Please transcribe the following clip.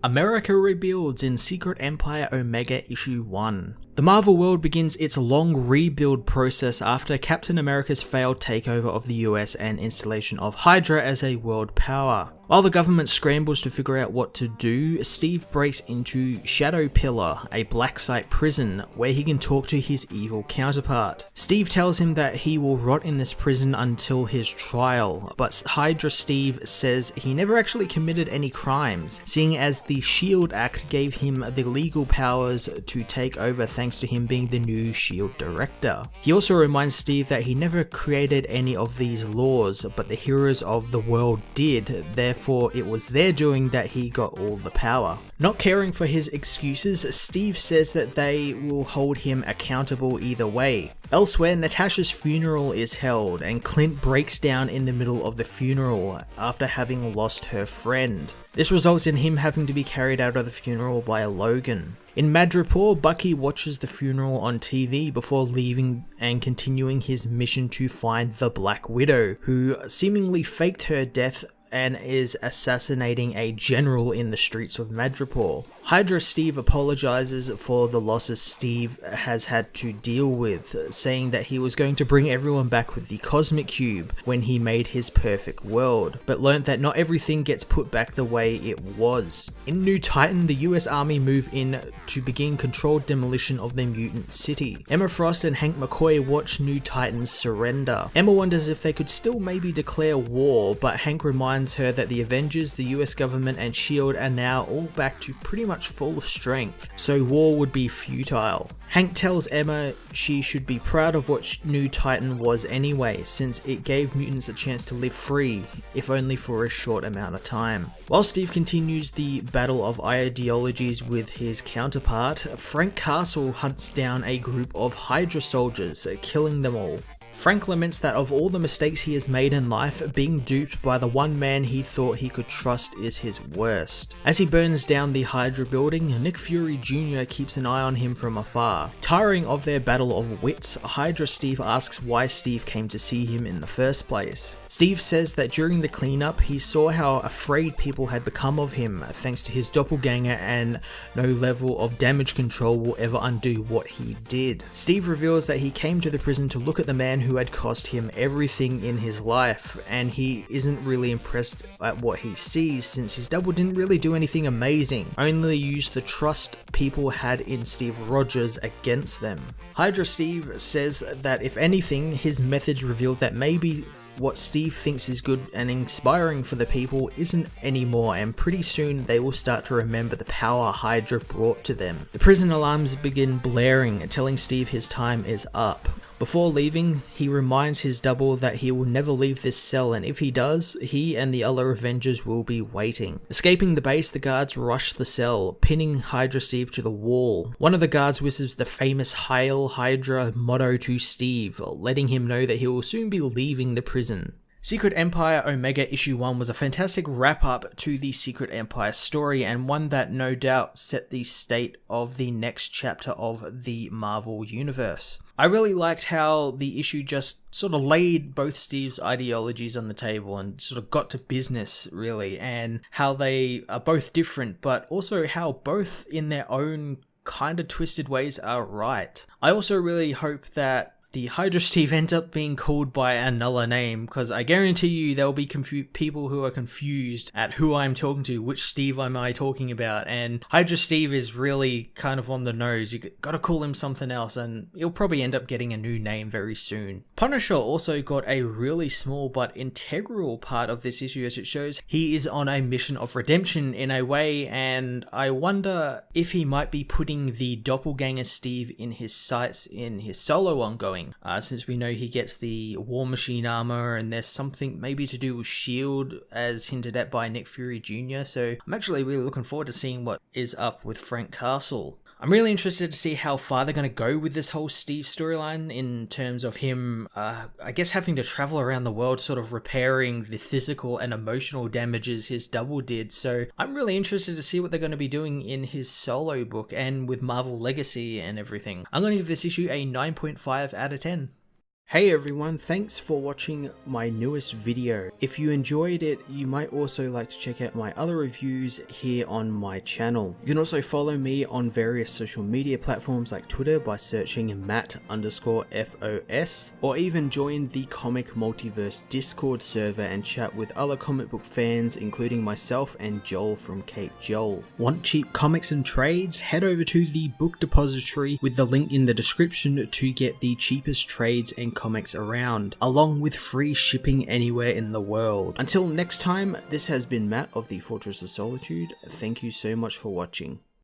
America rebuilds in Secret Empire Omega Issue 1. The Marvel world begins its long rebuild process after Captain America's failed takeover of the US and installation of Hydra as a world power. While the government scrambles to figure out what to do, Steve breaks into Shadow Pillar, a black site prison where he can talk to his evil counterpart. Steve tells him that he will rot in this prison until his trial, but Hydra Steve says he never actually committed any crimes, seeing as the SHIELD Act gave him the legal powers to take over thanks to him being the new SHIELD director. He also reminds Steve that he never created any of these laws, but the heroes of the world did, therefore it was their doing that he got all the power. Not caring for his excuses, Steve says that they will hold him accountable either way. Elsewhere, Natasha's funeral is held, and Clint breaks down in the middle of the funeral after having lost her friend. This results in him having to be carried out of the funeral by Logan. In Madripoor, Bucky watches the funeral on TV before leaving and continuing his mission to find the Black Widow, who seemingly faked her death and is assassinating a general in the streets of Madripoor. Hydra Steve apologizes for the losses Steve has had to deal with, saying that he was going to bring everyone back with the Cosmic Cube when he made his perfect world, but learnt that not everything gets put back the way it was. In New Titan, the US Army move in to begin controlled demolition of their mutant city. Emma Frost and Hank McCoy watch New Titans surrender. Emma wonders if they could still maybe declare war, but Hank reminds her that the Avengers, the US government and SHIELD are now all back to pretty much full strength, so war would be futile. Hank tells Emma she should be proud of what New Titan was anyway, since it gave mutants a chance to live free, if only for a short amount of time. While Steve continues the battle of ideologies with his counterpart, Frank Castle hunts down a group of Hydra soldiers, killing them all. Frank laments that of all the mistakes he has made in life, being duped by the one man he thought he could trust is his worst. As he burns down the Hydra building, Nick Fury Jr. keeps an eye on him from afar. Tiring of their battle of wits, Hydra Steve asks why Steve came to see him in the first place. Steve says that during the cleanup, he saw how afraid people had become of him thanks to his doppelganger, and no level of damage control will ever undo what he did. Steve reveals that he came to the prison to look at the man who had cost him everything in his life, and he isn't really impressed at what he sees since his double didn't really do anything amazing, only used the trust people had in Steve Rogers against them. Hydra Steve says that if anything, his methods revealed that maybe what Steve thinks is good and inspiring for the people isn't anymore, and pretty soon they will start to remember the power Hydra brought to them. The prison alarms begin blaring, telling Steve his time is up. Before leaving, he reminds his double that he will never leave this cell, and if he does, he and the other Avengers will be waiting. Escaping the base, the guards rush the cell, pinning Hydra Steve to the wall. One of the guards whispers the famous Hail Hydra motto to Steve, letting him know that he will soon be leaving the prison. Secret Empire Omega Issue 1 was a fantastic wrap-up to the Secret Empire story, and one that no doubt set the state of the next chapter of the Marvel Universe. I really liked how the issue just sort of laid both Steve's ideologies on the table and sort of got to business, really, and how they are both different, but also how both in their own kind of twisted ways are right. I also really hope that the Hydra Steve ends up being called by another name, because I guarantee you there will be people who are confused at who I'm talking to, which Steve am I talking about, and Hydra Steve is really kind of on the nose. You gotta call him something else, and he'll probably end up getting a new name very soon. Punisher also got a really small but integral part of this issue, as it shows he is on a mission of redemption in a way, and I wonder if he might be putting the doppelganger Steve in his sights in his solo ongoing. Since we know he gets the War Machine armor, and there's something maybe to do with SHIELD as hinted at by Nick Fury Jr. So I'm actually really looking forward to seeing what is up with Frank Castle. I'm really interested to see how far they're going to go with this whole Steve storyline in terms of him, I guess, having to travel around the world sort of repairing the physical and emotional damages his double did. So I'm really interested to see what they're going to be doing in his solo book and with Marvel Legacy and everything. I'm going to give this issue a 9.5 out of 10. Hey everyone, thanks for watching my newest video. If you enjoyed it, you might also like to check out my other reviews here on my channel. You can also follow me on various social media platforms like Twitter by searching Matt_FOS, or even join the Comic Multiverse Discord server and chat with other comic book fans, including myself and Joel from Cape Joel. Want cheap comics and trades? Head over to the book depository with the link in the description to get the cheapest trades and comics around, along with free shipping anywhere in the world. Until next time, this has been Matt of the Fortress of Solitude. Thank you so much for watching.